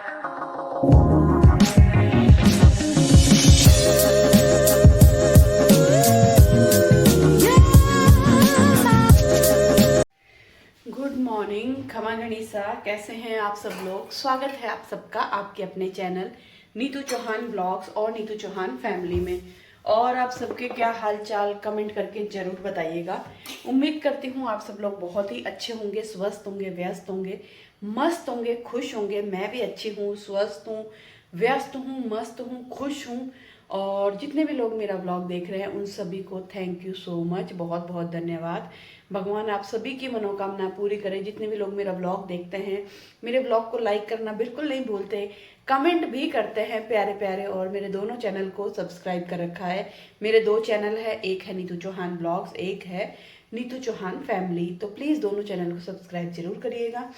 Good morning खमा गणिसा, कैसे हैं आप सब लोग। स्वागत है आप सबका आपके अपने चैनल नीतू चौहान ब्लॉग्स और नीतू चौहान फैमिली में। और आप सबके क्या हाल चाल कमेंट करके ज़रूर बताइएगा। उम्मीद करती हूँ आप सब लोग बहुत ही अच्छे होंगे, स्वस्थ होंगे, व्यस्त होंगे, मस्त होंगे, खुश होंगे। मैं भी अच्छी हूँ, स्वस्थ हूँ, व्यस्त हूँ, मस्त हूँ, खुश हूँ। और जितने भी लोग मेरा ब्लॉग देख रहे हैं उन सभी को थैंक यू सो मच, बहुत बहुत धन्यवाद। भगवान आप सभी की मनोकामना पूरी करे। जितने भी लोग मेरा ब्लॉग देखते हैं, मेरे ब्लॉग को लाइक करना बिल्कुल नहीं भूलते, कमेंट भी करते हैं प्यारे प्यारे। और मेरे दोनों चैनल को सब्सक्राइब कर रखा है। मेरे दो चैनल है, एक है नीतू चौहान ब्लॉग्स, एक है नीतू चौहान फैमिली। तो प्लीज़ दोनों चैनल को सब्सक्राइब जरूर करिएगा।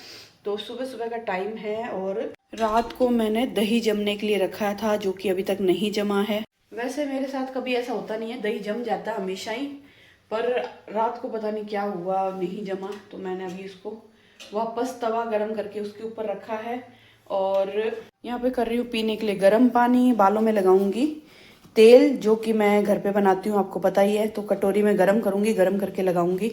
तो सुबह सुबह का टाइम है और रात को मैंने दही जमने के लिए रखा था, जो कि अभी तक नहीं जमा है। वैसे मेरे साथ कभी ऐसा होता नहीं है, दही जम जाता हमेशा ही, पर रात को पता नहीं क्या हुआ, नहीं जमा। तो मैंने अभी इसको वापस तवा गरम करके उसके ऊपर रखा है। और यहाँ पे कर रही हूँ पीने के लिए गर्म पानी। बालों में लगाऊंगी तेल, जो कि मैं घर पे बनाती हूँ, आपको पता ही है। तो कटोरी में गर्म करूंगी, गर्म करके लगाऊंगी।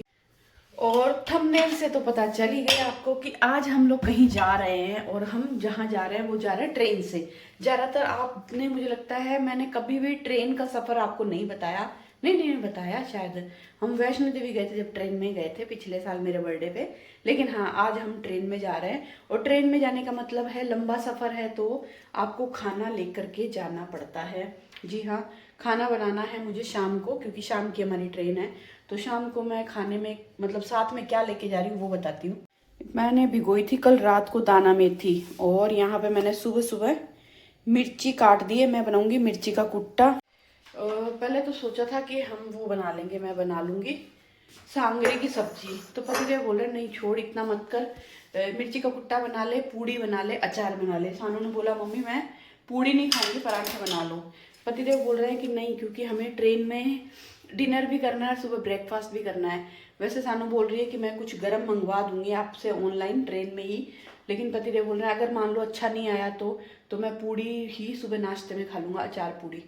और थंबनेल से तो पता चल ही गया आपको कि आज हम लोग कहीं जा रहे हैं। और हम जहाँ जा रहे हैं वो जा रहे हैं ट्रेन से। ज़्यादातर आपने, मुझे लगता है मैंने कभी भी ट्रेन का सफ़र आपको नहीं बताया, नहीं बताया शायद। हम वैष्णो देवी गए थे जब ट्रेन में गए थे पिछले साल मेरे बर्थडे पे। लेकिन हाँ, आज हम ट्रेन में जा रहे हैं। और ट्रेन में जाने का मतलब है लंबा सफ़र है, तो आपको खाना लेकर के जाना पड़ता है। जी हाँ, खाना बनाना है मुझे शाम को, क्योंकि शाम की हमारी ट्रेन है। तो शाम को मैं खाने में, मतलब साथ में क्या लेके जा रही हूँ वो बताती हूँ। मैंने भिगोई थी कल रात को दाना मेथी। और यहाँ पे मैंने सुबह सुबह मिर्ची काट दी है। मैं बनाऊंगी मिर्ची का कुट्टा। पहले तो सोचा था कि हम वो बना लेंगे, मैं बना लूंगी सांगरे की सब्जी। तो पतिदेव बोल रहे नहीं छोड़, इतना मत कर, मिर्ची का कुट्टा बना ले, पूड़ी बना ले, अचार बना ले। सानू ने बोला मम्मी मैं पूड़ी नहीं खाऊंगी, पराठे बना लो। पतिदेव बोल रहे हैं कि नहीं, क्योंकि हमें ट्रेन में डिनर भी करना है, सुबह ब्रेकफास्ट भी करना है। वैसे सानू बोल रही है कि मैं कुछ गर्म मंगवा दूंगी आपसे ऑनलाइन ट्रेन में ही। लेकिन पतिदेव बोल रहे हैं अगर मान लो अच्छा नहीं आया तो मैं पूड़ी ही सुबह नाश्ते में खा लूँगा, अचार पूड़ी।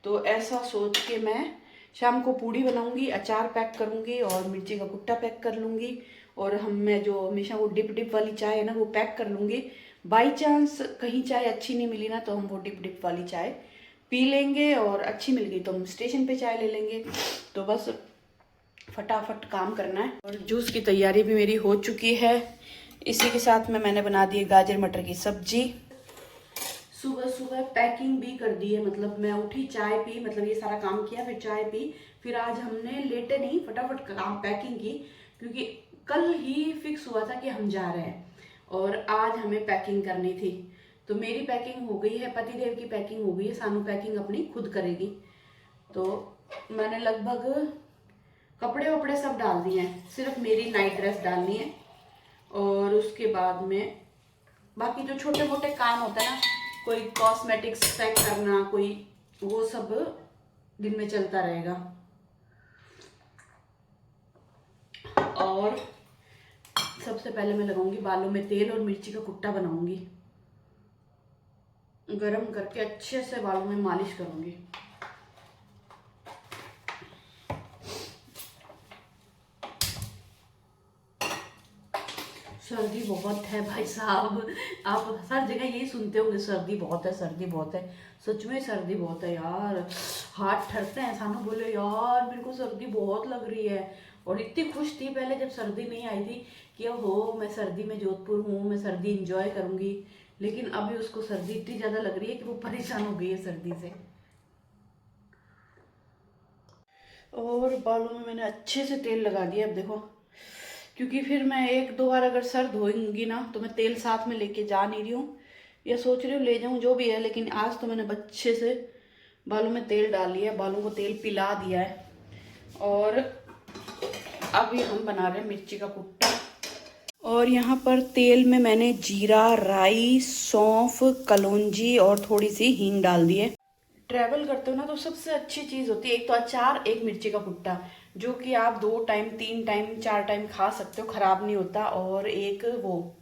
तो ऐसा सोच के मैं शाम को पूड़ी बनाऊंगी, अचार पैक करूंगी और मिर्ची का कुट्टा पैक कर लूंगी। और मैं जो हमेशा वो डिप डिप वाली चाय है ना, वो पैक कर लूंगी। बाई चांस कहीं चाय अच्छी नहीं मिली ना, तो हम वो डिप डिप वाली चाय पी लेंगे। और अच्छी मिल गई तो हम स्टेशन पे चाय ले लेंगे। तो बस फटाफट काम करना है। और जूस की तैयारी भी मेरी हो चुकी है। इसी के साथ में मैंने बना दी गाजर मटर की सब्जी। सुबह सुबह पैकिंग भी कर दी है, मतलब मैं उठी, चाय पी, मतलब ये सारा काम किया, फिर चाय पी। फिर आज हमने लेटे नहीं, फटाफट काम पैकिंग की, क्योंकि कल ही फिक्स हुआ था कि हम जा रहे हैं और आज हमें पैकिंग करनी थी। तो मेरी पैकिंग हो गई है, पतिदेव की पैकिंग हो गई है, सानू पैकिंग अपनी खुद करेगी। तो मैंने लगभग कपड़े वपड़े सब डाल दिए हैं, सिर्फ मेरी नाइट ड्रेस डालनी है। और उसके बाद में बाकी जो छोटे मोटे काम होता है ना, कोई कॉस्मेटिक्स पैक करना, कोई वो सब दिन में चलता रहेगा। और सबसे पहले मैं लगाऊंगी बालों में तेल और मिर्ची का कुट्टा बनाऊंगी, गरम करके अच्छे से बालों में मालिश करूंगी। सर्दी बहुत है भाई साहब, आप हर जगह यही सुनते होंगे, सर्दी बहुत है, सर्दी बहुत है। सच में सर्दी बहुत है यार, हाथ ठरते हैं। सानू बोले यार मेरे को सर्दी बहुत लग रही है। और इतनी खुश थी पहले जब सर्दी नहीं आई थी कि हो मैं सर्दी में जोधपुर हूँ, मैं सर्दी इंजॉय करूंगी। लेकिन अभी उसको सर्दी इतनी ज्यादा लग रही है कि वो परेशान हो गई है सर्दी से। और बालों में मैंने अच्छे से तेल लगा दिया। अब देखो, क्योंकि फिर मैं एक दो बार अगर सर धोएंगी ना, तो मैं तेल साथ में लेके जा नहीं रही हूँ, या सोच रही हूँ ले जाऊँ, जो भी है। लेकिन आज तो मैंने अच्छे से बालों में तेल डाल लिया है, बालों को तेल पिला दिया है। और अभी हम बना रहे हैं मिर्ची का कुट्टा। और यहाँ पर तेल में मैंने जीरा, राई, सौंफ, कलौंजी और थोड़ी सी हींग डाल दी है। ट्रैवल करते हो ना तो सबसे अच्छी चीज़ होती है एक तो अचार, एक मिर्ची का कुट्टा, जो कि आप 2 टाइम, 3 टाइम, 4 टाइम खा सकते हो, खराब नहीं होता। और एक वो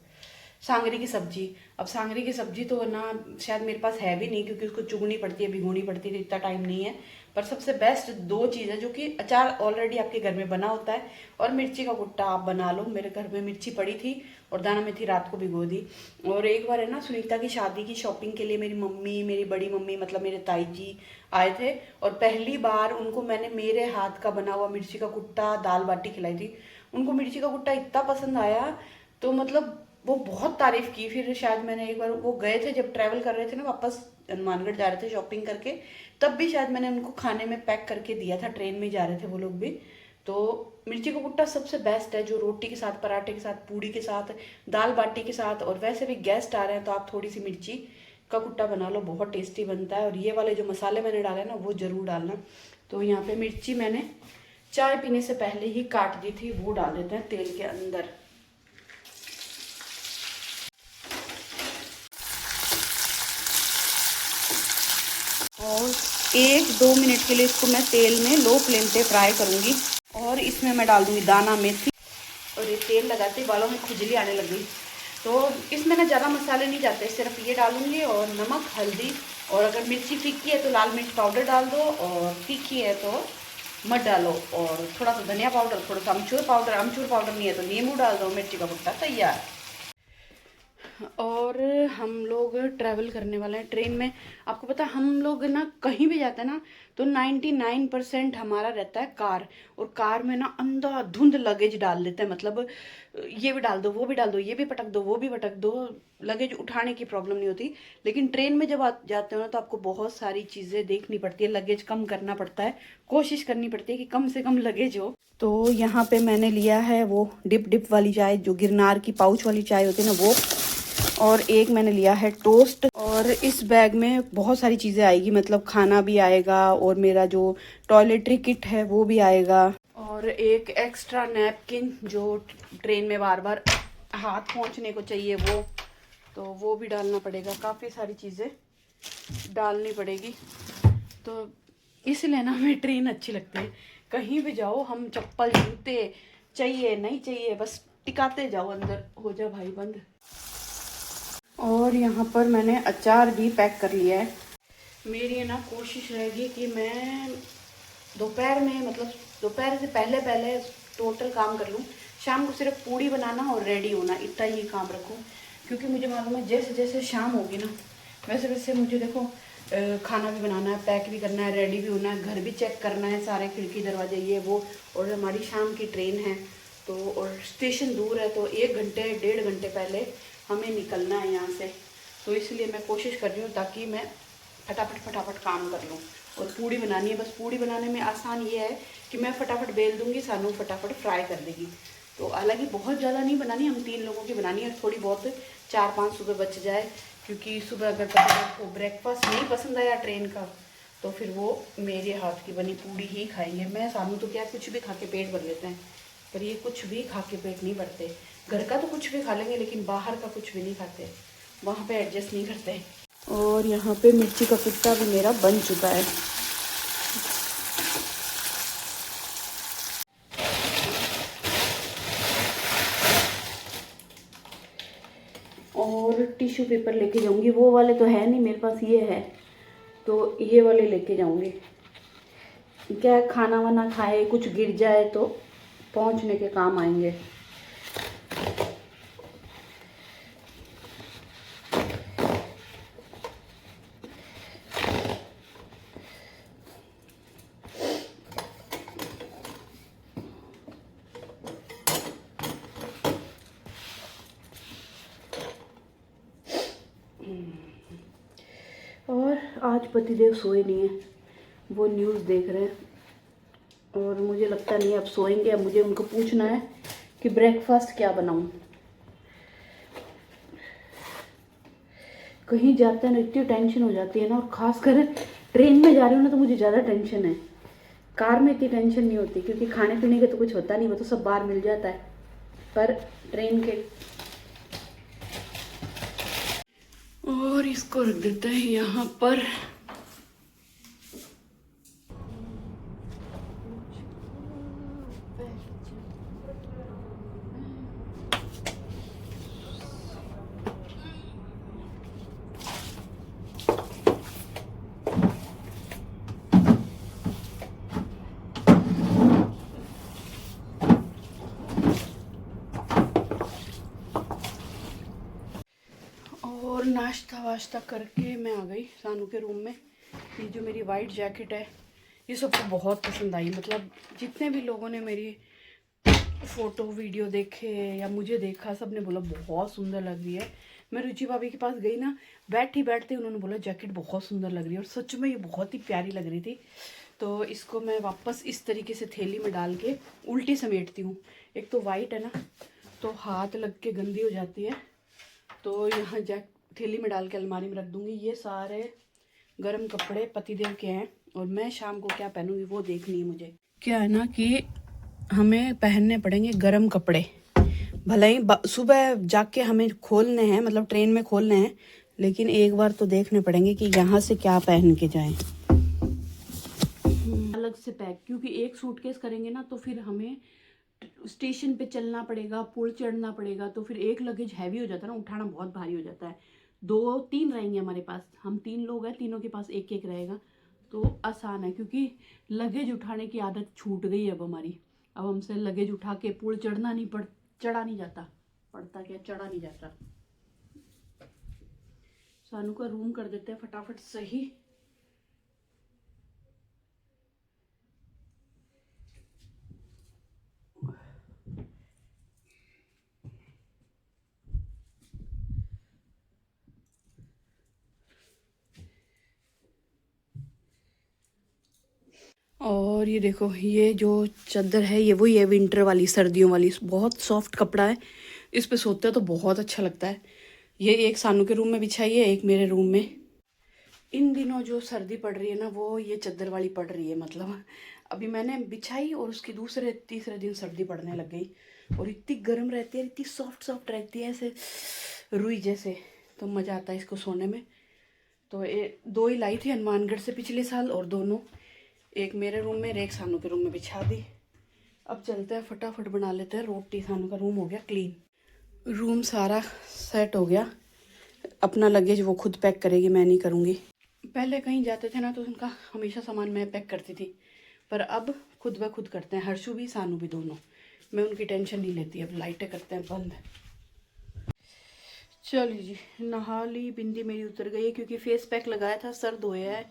सांगरी की सब्जी। अब सांगरी की सब्जी तो ना शायद मेरे पास है भी नहीं, क्योंकि उसको चुगनी पड़ती है, भिगोनी पड़ती है, तो इतना टाइम नहीं है। पर सबसे बेस्ट दो चीज़ है, जो कि अचार ऑलरेडी आपके घर में बना होता है, और मिर्ची का कुट्टा आप बना लो। मेरे घर में मिर्ची पड़ी थी और दाना मेथी रात को भिगो दी। और एक बार है ना, सुनीता की शादी की शॉपिंग के लिए मेरी मम्मी, मेरी बड़ी मम्मी मतलब मेरे ताई जी आए थे, और पहली बार उनको मैंने मेरे हाथ का बना हुआ मिर्ची का कुट्टा दाल बाटी खिलाई थी। उनको मिर्ची का कुट्टा इतना पसंद आया, तो मतलब वो बहुत तारीफ की। फिर शायद मैंने एक बार, वो गए थे जब ट्रैवल कर रहे थे ना, वापस हनुमानगढ़ जा रहे थे शॉपिंग करके, तब भी शायद मैंने उनको खाने में पैक करके दिया था, ट्रेन में जा रहे थे वो लोग भी। तो मिर्ची का कुट्टा सबसे बेस्ट है, जो रोटी के साथ, पराठे के साथ, पूड़ी के साथ, दाल बाटी के साथ, और वैसे भी गेस्ट आ रहे हैं तो आप थोड़ी सी मिर्ची का कुट्टा बना लो, बहुत टेस्टी बनता है। और ये वाले जो मसाले मैंने डाले ना, वो ज़रूर डालना। तो यहाँ पे मिर्ची मैंने चाय पीने से पहले ही काट दी थी, वो डाल देते हैं तेल के अंदर। और 1-2 मिनट के लिए इसको मैं तेल में लो फ्लेम पे फ्राई करूँगी। और इसमें मैं डाल दूँगी दाना मेथी। और ये तेल लगाते ही बालों में खुजली आने लग गई, तो इसमें ना ज़्यादा मसाले नहीं जाते, सिर्फ ये डालूँगी और नमक, हल्दी। और अगर मिर्ची फीकी है तो लाल मिर्च पाउडर डाल दो, और तीखी है तो मत डालो। और थोड़ा सा धनिया पाउडर, थोड़ा सा अमचूर पाउडर, अमचूर पाउडर नहीं है तो नींबू डाल दो। मिर्ची का भुट्टा तैयार। और हम लोग ट्रैवल करने वाले हैं ट्रेन में। आपको पता है, हम लोग ना कहीं भी जाते हैं ना, तो 99% हमारा रहता है कार। और कार में ना अंधाधुंध लगेज डाल देते हैं, मतलब ये भी डाल दो, वो भी डाल दो, ये भी पटक दो, वो भी पटक दो। लगेज उठाने की प्रॉब्लम नहीं होती, लेकिन ट्रेन में जब आप जाते हो ना, तो आपको बहुत सारी चीज़ें देखनी पड़ती है, लगेज कम करना पड़ता है, कोशिश करनी पड़ती है कि कम से कम लगेज हो। तो यहाँ पे मैंने लिया है वो डिप डिप वाली चाय, जो गिरनार की पाउच वाली चाय होती है ना, वो। और एक मैंने लिया है टोस्ट। और इस बैग में बहुत सारी चीज़ें आएगी, मतलब खाना भी आएगा, और मेरा जो टॉयलेटरी किट है वो भी आएगा, और एक एक्स्ट्रा नैपकिन जो ट्रेन में बार बार हाथ पोंछने को चाहिए, वो भी डालना पड़ेगा। काफ़ी सारी चीज़ें डालनी पड़ेगी। तो इसलिए ना हमें ट्रेन अच्छी लगती है। कहीं भी जाओ, हम चप्पल जूते चाहिए नहीं चाहिए, बस टिकाते जाओ, अंदर हो जा भाई बंद। और यहाँ पर मैंने अचार भी पैक कर लिया है। मेरी ना कोशिश रहेगी कि मैं दोपहर में, मतलब दोपहर से पहले पहले टोटल काम कर लूँ। शाम को सिर्फ पूड़ी बनाना और रेडी होना, इतना ही काम रखूँ। क्योंकि मुझे मालूम है, जैसे जैसे शाम होगी ना, वैसे वैसे मुझे देखो खाना भी बनाना है, पैक भी करना है, रेडी भी होना है, घर भी चेक करना है, सारे खिड़की दरवाजे ये वो। और हमारी शाम की ट्रेन है, तो और स्टेशन दूर है, तो 1 घंटे 1.5 घंटे पहले हमें निकलना है यहाँ से। तो इसलिए मैं कोशिश कर रही हूँ ताकि मैं फटाफट काम कर लूँ। और पूड़ी बनानी है, बस पूड़ी बनाने में आसान ये है कि मैं फटाफट बेल दूँगी, सानू फटाफट फ्राई कर देगी। तो हालांकि बहुत ज़्यादा नहीं बनानी, हम 3 लोगों की बनानी है, और थोड़ी बहुत 4-5 सुबह बच जाए। क्योंकि सुबह अगर को ब्रेकफास्ट नहीं पसंद आया ट्रेन का, तो फिर वो मेरे हाथ की बनी पूड़ी ही खाएंगे। मैं सानू तो क्या कुछ भी खा के पेट भर लेते हैं, पर ये कुछ भी खा के पेट नहीं भरते। घर का तो कुछ भी खा लेंगे, लेकिन बाहर का कुछ भी नहीं खाते, वहाँ पे एडजस्ट नहीं करते। और यहाँ पे मिर्ची का कुट्टा भी मेरा बन चुका है। और टिश्यू पेपर लेके जाऊंगी, वो वाले तो है नहीं मेरे पास, ये है, तो ये वाले लेके जाऊंगी। क्या खाना वाना खाए, कुछ गिर जाए तो पहुंचने के काम आएंगे। और आज पतिदेव सोए नहीं हैं, वो न्यूज़ देख रहे हैं, और मुझे लगता नहीं अब सोएंगे। अब मुझे उनको पूछना है कि ब्रेकफास्ट क्या बनाऊं। कहीं जाते हैं ना, इतनी टेंशन हो जाती है ना, और ख़ासकर ट्रेन में जा रही हूँ ना, तो मुझे ज़्यादा टेंशन है। कार में इतनी टेंशन नहीं होती, क्योंकि खाने पीने का तो कुछ होता नहीं, वो तो सब बाहर मिल जाता है। पर ट्रेन के, और इसको रख देते हैं यहाँ पर। और नाश्ता वाश्ता करके मैं आ गई सानू के रूम में। ये जो मेरी वाइट जैकेट है ये सबको बहुत पसंद आई। मतलब जितने भी लोगों ने मेरी फ़ोटो वीडियो देखे या मुझे देखा, सब ने बोला बहुत सुंदर लग रही है। मैं रुचि भाभी के पास गई ना, बैठते बैठते उन्होंने बोला जैकेट बहुत सुंदर लग रही है, और सच में ये बहुत ही प्यारी लग रही थी। तो इसको मैं वापस इस तरीके से थैली में डाल के उल्टी समेटती हूँ। एक तो वाइट है ना, तो हाथ लग के गंदी हो जाती है, तो यहाँ थैली में डाल के अलमारी में रख दूँगी। ये सारे गर्म कपड़े पतिदेव के हैं, और मैं शाम को क्या पहनूंगी वो देखनी है मुझे। क्या है ना कि हमें पहनने पड़ेंगे गर्म कपड़े, भले ही सुबह जाके हमें खोलने हैं, मतलब ट्रेन में खोलने हैं, लेकिन एक बार तो देखने पड़ेंगे कि यहाँ से क्या पहन के जाएं। अलग से पैक, क्योंकि एक सूटकेस करेंगे ना तो फिर हमें स्टेशन पे चलना पड़ेगा, पुल चढ़ना पड़ेगा, तो फिर एक लगेज हैवी हो जाता है ना, उठाना बहुत भारी हो जाता है। 2-3 रहेंगे हमारे पास, हम 3 लोग हैं, तीनों के पास एक एक रहेगा, तो आसान है। क्योंकि लगेज उठाने की आदत छूट गई अब हमारी। अब हमसे लगेज उठा के पुल चढ़ना नहीं चढ़ा नहीं जाता, पड़ता क्या, चढ़ा नहीं जाता। सानू का रूम कर देते हैं फटाफट सही। और ये देखो, ये जो चादर है ये वही है विंटर वाली, सर्दियों वाली, बहुत सॉफ्ट कपड़ा है। इस पे सोते हैं तो बहुत अच्छा लगता है। ये एक सानू के रूम में बिछाई है, एक मेरे रूम में। इन दिनों जो सर्दी पड़ रही है ना, वो ये चादर वाली पड़ रही है। मतलब अभी मैंने बिछाई और उसके दूसरे तीसरे दिन सर्दी पड़ने लग गई, और इतनी गर्म रहती है, इतनी सॉफ्ट सॉफ्ट रहती है, ऐसे रुई जैसे, तो मज़ा आता है इसको सोने में। तो ये 2 ही लाई थी हनुमानगढ़ से पिछले साल, और दोनों एक मेरे रूम में और एक सानू के रूम में बिछा दी। अब चलते हैं फटाफट बना लेते हैं रोटी। सानू का रूम हो गया क्लीन, रूम सारा सेट हो गया। अपना लगेज वो खुद पैक करेगी, मैं नहीं करूँगी। पहले कहीं जाते थे ना तो उनका हमेशा सामान मैं पैक करती थी, पर अब खुद ब खुद करते हैं, हर्षू भी सानू भी दोनों। मैं उनकी टेंशन नहीं लेती। अब लाइटें करते हैं बंद। चलिए जी, नहा ली, बिंदी मेरी उतर गई है क्योंकि फेस पैक लगाया था, सर धोया है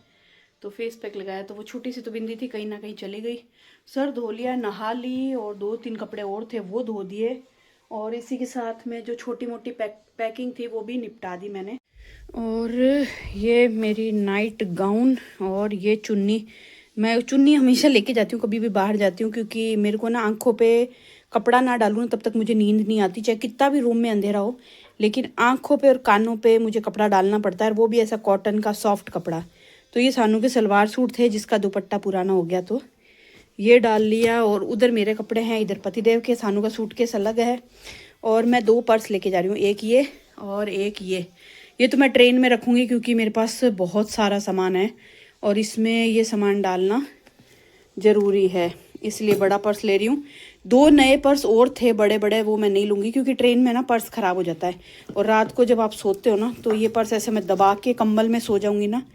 तो फेस पैक लगाया, तो वो छोटी सी तो बिंदी थी, कहीं ना कहीं चली गई। सर धो लिया, नहा ली, और 2-3 कपड़े और थे वो धो दिए, और इसी के साथ में जो छोटी मोटी पैकिंग थी वो भी निपटा दी मैंने। और ये मेरी नाइट गाउन, और ये चुन्नी, मैं चुन्नी हमेशा लेके जाती हूँ कभी भी बाहर जाती हूँ, क्योंकि मेरे को ना आंखों पे कपड़ा ना डालूँ तब तक मुझे नींद नहीं आती, चाहे कितना भी रूम में अंधेरा हो, लेकिन आंखों पे और कानों पे मुझे कपड़ा डालना पड़ता है, वो भी ऐसा कॉटन का सॉफ्ट कपड़ा। तो ये सानू के सलवार सूट थे जिसका दुपट्टा पुराना हो गया, तो ये डाल लिया। और उधर मेरे कपड़े हैं, इधर पतिदेव के। सानू का सूटकेस अलग है, और मैं 2 पर्स लेके जा रही हूँ, एक ये और एक ये तो मैं ट्रेन में रखूँगी क्योंकि मेरे पास बहुत सारा सामान है और इसमें ये सामान डालना ज़रूरी है, इसलिए बड़ा पर्स ले रही हूँ। 2 नए पर्स और थे बड़े बड़े, वो मैं नहीं लूँगी क्योंकि ट्रेन में ना पर्स ख़राब हो जाता है, और रात को जब आप सोते हो ना तो ये पर्स ऐसे मैं दबा के कंबल में सो जाऊँगी ना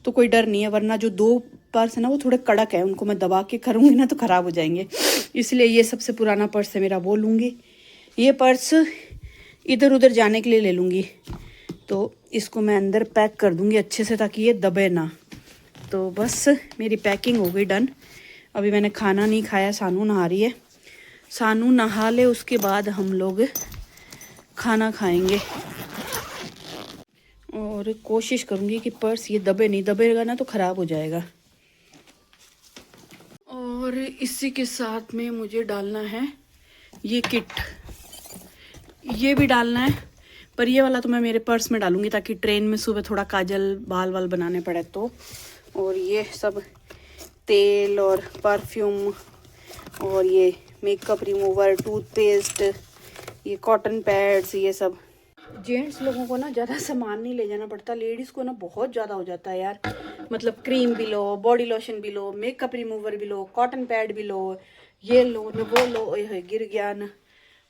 तो कोई डर नहीं है, वरना जो 2 पर्स है ना वो थोड़े कड़क है, उनको मैं दबा के करूँगी ना तो ख़राब हो जाएंगे, इसलिए ये सबसे पुराना पर्स है मेरा, वो लूँगी। ये पर्स इधर उधर जाने के लिए ले लूँगी, तो इसको मैं अंदर पैक कर दूँगी अच्छे से ताकि ये दबे ना। तो बस मेरी पैकिंग हो गई डन। अभी मैंने खाना नहीं खाया, सानू नहा रही है, सानू नहा ले उसके बाद हम लोग खाना खाएंगे। और कोशिश करूँगी कि पर्स ये दबे नहीं, दबेगा ना तो ख़राब हो जाएगा। और इसी के साथ में मुझे डालना है ये किट, ये भी डालना है, पर ये वाला तो मैं मेरे पर्स में डालूंगी ताकि ट्रेन में सुबह थोड़ा काजल बाल वाल बनाने पड़े तो। और ये सब तेल और परफ्यूम, और ये मेकअप रिमूवर, टूथपेस्ट, ये कॉटन पैड्स, ये सब। जेंट्स लोगों को ना ज़्यादा सामान नहीं ले जाना पड़ता, लेडीज़ को ना बहुत ज़्यादा हो जाता है यार। मतलब क्रीम भी लो, बॉडी लोशन भी लो, मेकअप रिमूवर भी लो, कॉटन पैड भी लो, ये लो न वो लो, गिर गया न,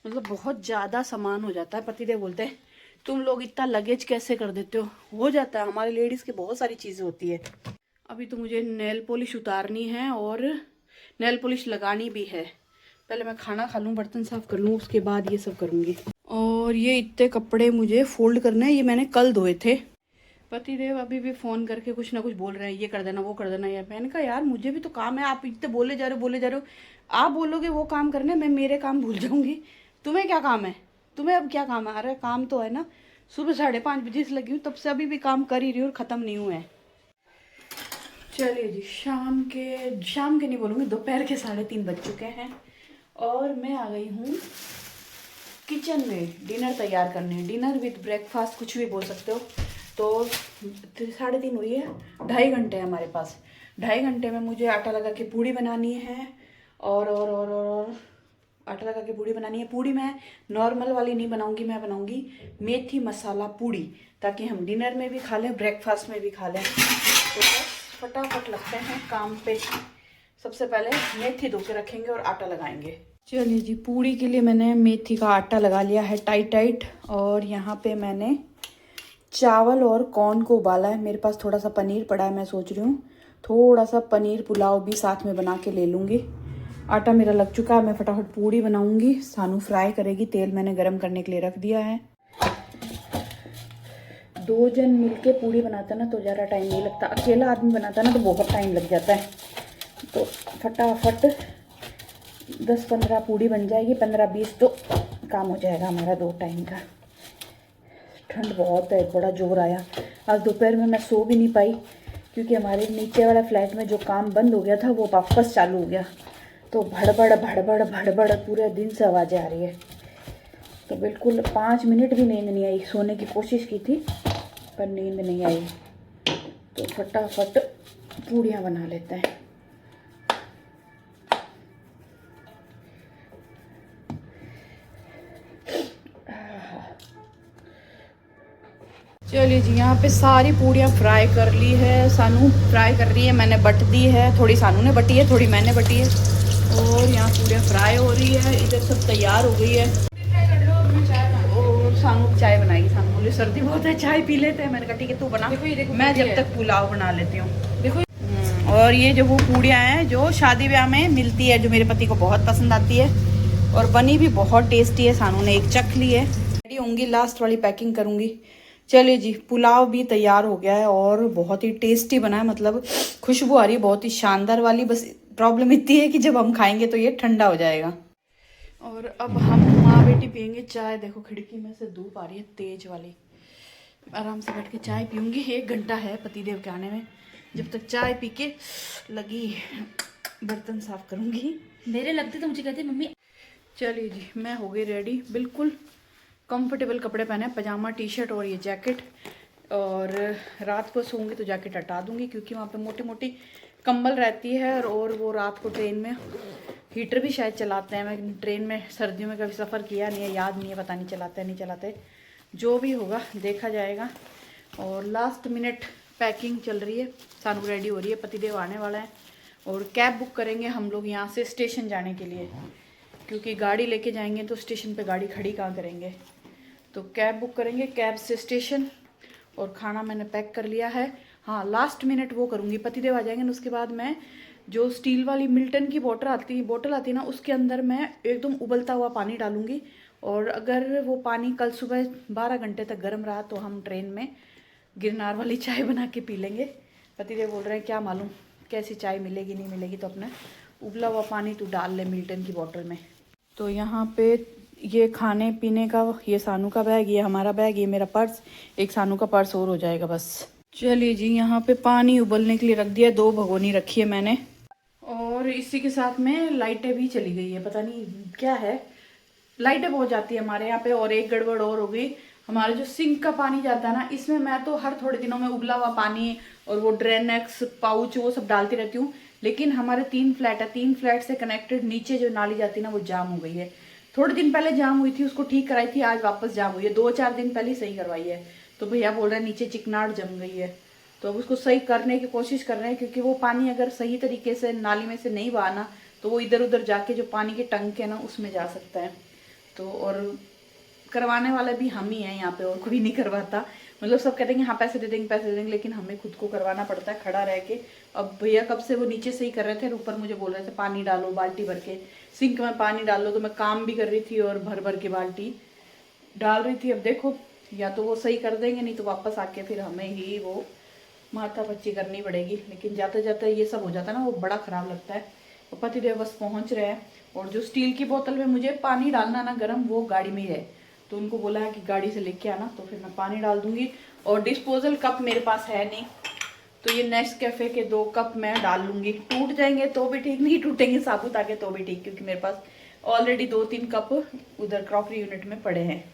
मतलब बहुत ज़्यादा सामान हो जाता है। पतिदेव बोलते हैं तुम लोग इतना लगेज कैसे कर देते हो जाता है। हमारे लेडीज़ की बहुत सारी चीज़ें होती है। अभी तो मुझे नेल पॉलिश उतारनी है और नेल पॉलिश लगानी भी है। पहले मैं खाना खा लूँ, बर्तन साफ़ कर लूँ, उसके बाद ये सब करूँगी। और और ये इतने कपड़े मुझे फोल्ड करने हैं, ये मैंने कल धोए थे। पतिदेव अभी भी फ़ोन करके कुछ ना कुछ बोल रहे हैं, ये कर देना वो कर देना। यार मैंने कहा यार मुझे भी तो काम है, आप इतने बोले जा रहे हो बोले जा रहे हो। आप बोलोगे वो काम करने, मैं मेरे काम भूल जाऊंगी। तुम्हें क्या काम है, तुम्हें अब क्या काम है? अरे काम तो है ना, सुबह 5:30 से लगी हूँ, तब से अभी भी काम कर ही रही हूँ और ख़त्म नहीं हुआ है। चलिए जी, शाम के नहीं बोलूँगी, दोपहर के 3:30 बज चुके हैं और मैं आ गई हूँ किचन में डिनर तैयार करने। डिनर विद ब्रेकफास्ट कुछ भी बोल सकते हो। तो 3:30 हुई है, 2.5 घंटे हैं हमारे पास। 2.5 घंटे में मुझे आटा लगा के पूड़ी बनानी है और आटा लगा के पूड़ी बनानी है। पूड़ी मैं नॉर्मल वाली नहीं बनाऊंगी, मैं बनाऊंगी मेथी मसाला पूड़ी, ताकि हम डिनर में भी खा लें, ब्रेकफास्ट में भी खा लें। तो बस फटाफट लगते हैं काम पे। सबसे पहले मेथी धो के रखेंगे और आटा लगाएंगे। चलिए जी, पूड़ी के लिए मैंने मेथी का आटा लगा लिया है टाइट टाइट, और यहाँ पे मैंने चावल और कॉर्न को उबाला है। मेरे पास थोड़ा सा पनीर पड़ा है, मैं सोच रही हूँ थोड़ा सा पनीर पुलाव भी साथ में बना के ले लूँगी। आटा मेरा लग चुका है, मैं फटाफट पूड़ी बनाऊँगी। सानू फ्राई करेगी, तेल मैंने गरम करने के लिए रख दिया है। 2 जन मिलके पूड़ी बनाता ना तो ज़्यादा टाइम नहीं लगता, अकेला आदमी बनाता ना तो बहुत टाइम लग जाता है। तो फटाफट 10-15 पूड़ी बन जाएगी, 15-20 तो काम हो जाएगा हमारा 2 टाइम का। ठंड बहुत है, बड़ा जोर आया आज दोपहर में। मैं सो भी नहीं पाई क्योंकि हमारे नीचे वाला फ्लैट में जो काम बंद हो गया था वो वापस चालू हो गया। तो भड़बड़ भड़बड़ भड़बड़ पूरे दिन से आवाज़ें आ रही है। तो बिल्कुल 5 मिनट भी नींद नहीं आई। सोने की कोशिश की थी पर नींद नहीं आई। तो फटाफट पूड़ियाँ बना लेते हैं। चलिए जी, यहाँ पे सारी पूड़ियाँ फ्राई कर ली है। सानू फ्राई कर रही है, मैंने बट दी है। थोड़ी सानू ने बटी है, थोड़ी मैंने बटी है। और यहाँ पूड़ियाँ फ्राई हो रही है, इधर सब तैयार हो गई है। और सानू चाय बनाएगी। सानू बोली सर्दी बहुत है, चाय पी लेते हैं। मैंने कहा ठीक है तू बना, मैं जब तक पुलाव बना लेती हूँ। देखो और ये जो वो पूड़ियाँ हैं जो शादी ब्याह में मिलती है, जो मेरे पति को बहुत पसंद आती है और बनी भी बहुत टेस्टी है। सानू ने एक चख ली है। रेडी होंगी, लास्ट वाली पैकिंग करूँगी। चलिए जी, पुलाव भी तैयार हो गया है और बहुत ही टेस्टी बना है। मतलब खुशबू आ रही है बहुत ही शानदार वाली। बस प्रॉब्लम इतनी है कि जब हम खाएंगे तो ये ठंडा हो जाएगा। और अब हम माँ बेटी पियेंगे चाय। देखो खिड़की में से धूप आ रही है तेज वाली। आराम से बैठ के चाय पीऊँगी। 1 घंटा है पतिदेव के आने में, जब तक चाय पी के लगी बर्तन साफ करूँगी। मेरे लगते तो मुझे कहते मम्मी। चलिए जी, मैं हो गई रेडी। बिल्कुल कंफर्टेबल कपड़े पहने, पजामा टी शर्ट और ये जैकेट। और रात को सोऊंगी तो जैकेट हटा दूंगी क्योंकि वहाँ पे मोटी मोटी कंबल रहती है। और वो रात को ट्रेन में हीटर भी शायद चलाते हैं। मैं ट्रेन में सर्दियों में कभी सफ़र किया नहीं है, याद नहीं है, पता नहीं चलाते नहीं चलाते। जो भी होगा देखा जाएगा। और लास्ट मिनट पैकिंग चल रही है। सानू रेडी हो रही है, पतिदेव आने वाला है। और कैब बुक करेंगे हम लोग यहाँ से स्टेशन जाने के लिए, क्योंकि गाड़ी लेके जाएंगे तो स्टेशन पे गाड़ी खड़ी कहाँ करेंगे। तो कैब बुक करेंगे, कैब से स्टेशन। और खाना मैंने पैक कर लिया है। हाँ, लास्ट मिनट वो करूँगी, पतिदेव आ जाएंगे ना उसके बाद मैं जो स्टील वाली मिल्टन की बोतल आती है ना, उसके अंदर मैं एकदम उबलता हुआ पानी डालूँगी। और अगर वो पानी कल सुबह 12 घंटे तक गर्म रहा तो हम ट्रेन में गिरनार वाली चाय बना के पी लेंगे। पतिदेव बोल रहे हैं क्या मालूम कैसी चाय मिलेगी नहीं मिलेगी, तो अपना उबला हुआ पानी तू डाल ले मिल्टन की बोतल में। तो यहाँ पे ये खाने पीने का, ये सानू का बैग, ये हमारा बैग, ये मेरा पर्स, एक सानू का पर्स और हो जाएगा बस। चलिए जी, यहाँ पे पानी उबलने के लिए रख दिया, 2 भगोनी रखी है मैंने। और इसी के साथ में लाइटें भी चली गई है, पता नहीं क्या है, लाइटें बहुत जाती है हमारे यहाँ पे। और एक गड़बड़ और हो गई, हमारा जो सिंक का पानी जाता है ना, इसमें मैं तो हर थोड़े दिनों में उबला हुआ पानी और वो ड्रेनेक्स पाउच वो सब डालती रहती हूँ। लेकिन हमारे 3 फ्लैट है, 3 फ्लैट से कनेक्टेड नीचे जो नाली जाती है ना वो जाम हो गई है। थोड़े दिन पहले जाम हुई थी, उसको ठीक कराई थी, आज वापस जाम हुई है। 2-4 दिन पहले सही करवाई है। तो भैया बोल रहे हैं नीचे चिकनाट जम गई है, तो अब उसको सही करने की कोशिश कर रहे हैं। क्योंकि वो पानी अगर सही तरीके से नाली में से नहीं बहाना तो वो इधर उधर जाके जो पानी के टंक है ना उसमें जा सकता है। तो और करवाने वाला भी हम ही हैं यहाँ पे, और कोई नहीं करवाता। मतलब सब कहते हैं कि हाँ पैसे दे देंगे, लेकिन हमें खुद को करवाना पड़ता है खड़ा रह के। अब भैया कब से वो नीचे से ही कर रहे थे और ऊपर मुझे बोल रहे थे पानी डालो बाल्टी भर के, सिंक में पानी डालो। तो मैं काम भी कर रही थी और भर भर के बाल्टी डाल रही थी। अब देखो या तो वो सही कर देंगे, नहीं तो वापस आके फिर हमें ही वो माथापच्ची करनी पड़ेगी। लेकिन जाते जाते ये सब हो जाता है ना, वो बड़ा ख़राब लगता है। तो पतिदेव बस पहुंच रहे हैं। और जो स्टील की बोतल में मुझे पानी डालना ना गर्म, वो गाड़ी में ही है, तो उनको बोला है कि गाड़ी से लेके आना, तो फिर मैं पानी डाल दूंगी। और डिस्पोजल कप मेरे पास है नहीं, तो ये नेस्कैफे के 2 कप मैं डाल लूँगी। टूट जाएंगे तो भी ठीक, नहीं टूटेंगे साबुत आके तो भी ठीक, क्योंकि मेरे पास ऑलरेडी 2-3 कप उधर क्रॉकरी यूनिट में पड़े हैं।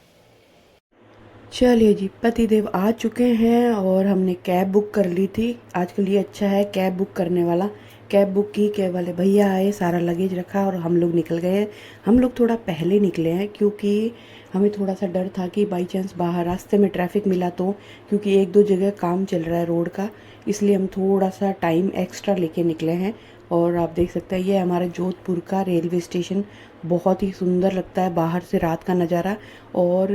चलिए जी, पतिदेव आ चुके हैं और हमने कैब बुक कर ली थी। आजकल ये अच्छा है कैब बुक करने वाला। कैब बुक की, कैब वाले भैया आए, सारा लगेज रखा और हम लोग निकल गए। हम लोग थोड़ा पहले निकले हैं क्योंकि हमें थोड़ा सा डर था कि बाई चांस बाहर रास्ते में ट्रैफिक मिला तो, क्योंकि 1-2 जगह काम चल रहा है रोड का, इसलिए हम थोड़ा सा टाइम एक्स्ट्रा लेके निकले हैं। और आप देख सकते हैं ये हमारे जोधपुर का रेलवे स्टेशन बहुत ही सुंदर लगता है बाहर से रात का नज़ारा। और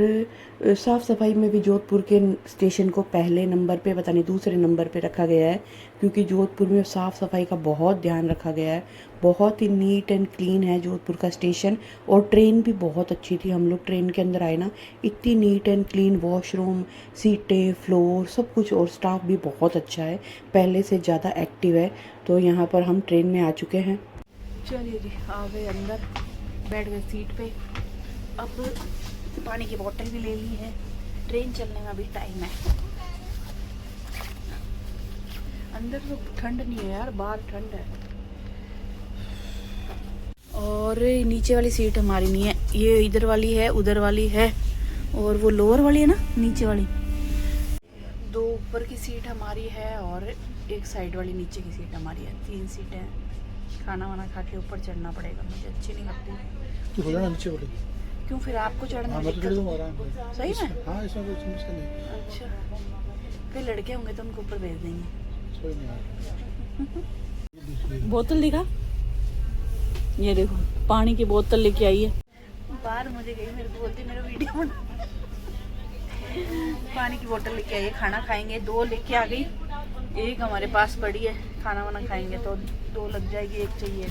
साफ़ सफाई में भी जोधपुर के स्टेशन को पहले नंबर पे, पता नहीं दूसरे नंबर पे रखा गया है, क्योंकि जोधपुर में साफ़ सफाई का बहुत ध्यान रखा गया है। बहुत ही नीट एंड क्लीन है जोधपुर का स्टेशन। और ट्रेन भी बहुत अच्छी थी। हम लोग ट्रेन के अंदर आए ना, इतनी नीट एंड क्लीन, वॉशरूम, सीटें, फ्लोर, सब कुछ, और स्टाफ भी बहुत अच्छा है, पहले से ज़्यादा एक्टिव है। तो यहाँ पर हम ट्रेन में आ चुके हैं। चलिए जी, आ गए अंदर, बैठ गए सीट पे। अब पानी की बोतल भी ले ली है, ट्रेन चलने में अभी टाइम है। अंदर तो ठंड नहीं है यार, बाहर ठंड है। और नीचे वाली सीट हमारी नहीं है, ये इधर वाली है, उधर वाली है, और वो लोअर वाली है ना, नीचे वाली। 2 ऊपर की सीट हमारी है और एक साइड वाली नीचे की सीट हमारी है। 3 सीटें हैं। खाना वाना खा के ऊपर चढ़ना पड़ेगा, मुझे अच्छी नहीं लगती। नीचे बोले क्यों फिर आपको चढ़ने में दिक्कत? सही में? हाँ, इसमें कोई समस्या नहीं। अच्छा, फिर लड़के होंगे तो उनको ऊपर भेज देंगे। बोतल दिखा, ये देखो पानी की बोतल लेके आई है। बाहर मुझे गई, मेरे को बोलती मेरा वीडियो बना। पानी की बोतल लेके आई है। खाना खाएंगे, 2 लेके आ गई, 1 हमारे पास पड़ी है। खाना वाना खाएंगे तो 2 लग जाएगी, 1 चाहिए।